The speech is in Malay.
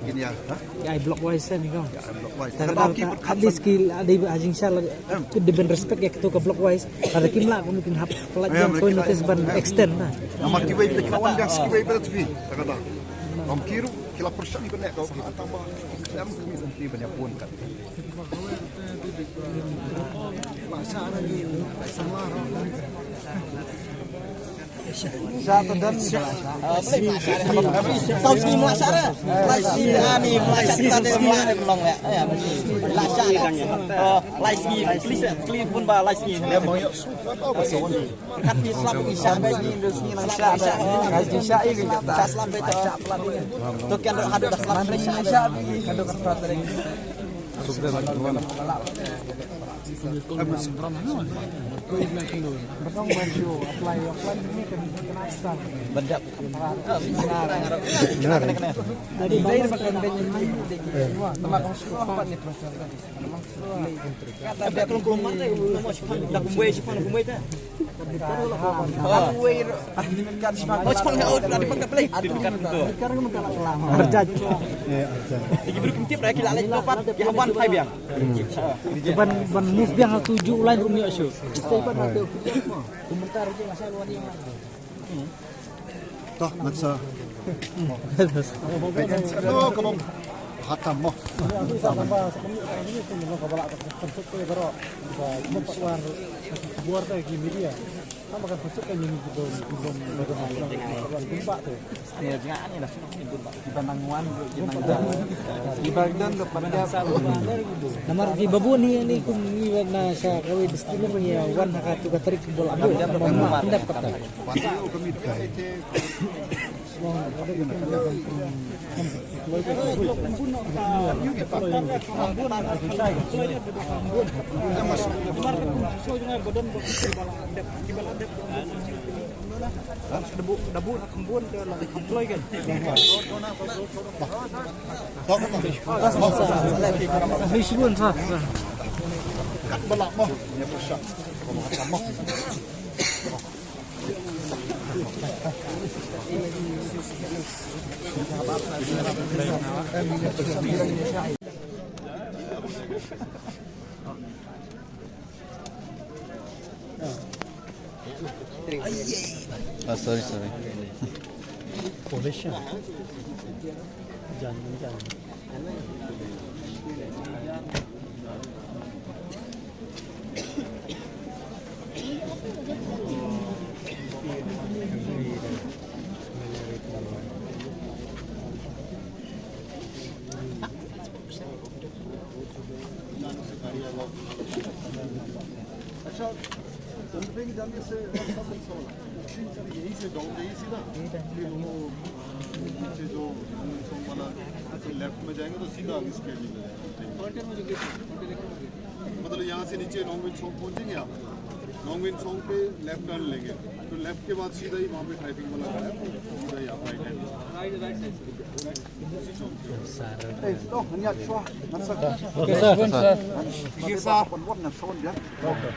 gini ya. Ya blockwise ni kau. Ya blockwise. At least skill ada ajing inshallah deben respect ya ketua ke blockwise. Ada kimla mungkin hap pelajaran point notice ban extend nah. Nama kibai bila kawan dia skibai bila tu. Tak kata. Om kiru kila persen ni benar kau tambah. Dalam kami ni banyak pun kan. Masalah ni sama orang. Satu dan Sau sini melaksana. Lagi ni melaksana kita mulai belum ya. Ya melaksana. Lagi clean pun bah lagi. Dia mau yuk suka Kan Islam Isya bagi Indonesia Malaysia. Kaji syai kita Islam itu pelatih. Tu kan ada Islam Malaysia Isya ada kesempatan ini. sudah mana? Bertong baju apply ini kena start. Bedap. Jadi bayar pakai Benjamin Tempat sekolah ni proses. Kata dia kalau mana mau cepat dah kumbai cepat kumbai dah. Kumbai kan cepat. Oh cepat kau dah dipakai play. Dekat tu. sekarang mengalak lama. Berjaj. Lagi berkentip lagi lagi dapat yang ban hai biang. Ban move biang 7 line rumio show. Stay ban ada. Komentar je masa luar ni. Toh masa. Oh kamu hatam mo. Sama kan pasukan yang belum gempa tu. Ni jangan ni dah di Bananguan Di Bagdan depan Namar di babu ni kum ni na sa kawi distiller ni wan hakatu katarik bola abu. Hendak kata. Pasal kami itu Debu nak kembun ke lagi deploy kan. Hisbun sah. kat belak mo. Nya persak. Kamu mo. Sorry. Polish. Jangan. अच्छा संतरे की जाने से यही से डाउन यही सीधा फिर वो नीचे जो वाला लेफ्ट में जाएंगे तो सीधा आगे स्केल में मतलब यहाँ से नीचे नॉन्गविन चौक पहुँचेंगे आप नॉन्गविन चौक पे लेफ्ट टर्न लेंगे तो लेफ्ट के बाद सीधा ही वहाँ पे ट्रैफिक वाला है सीधा ही आप राइट हैंड तो हन्या चुआ नसक Oke sir. kisah penwon na sound ya. Oke.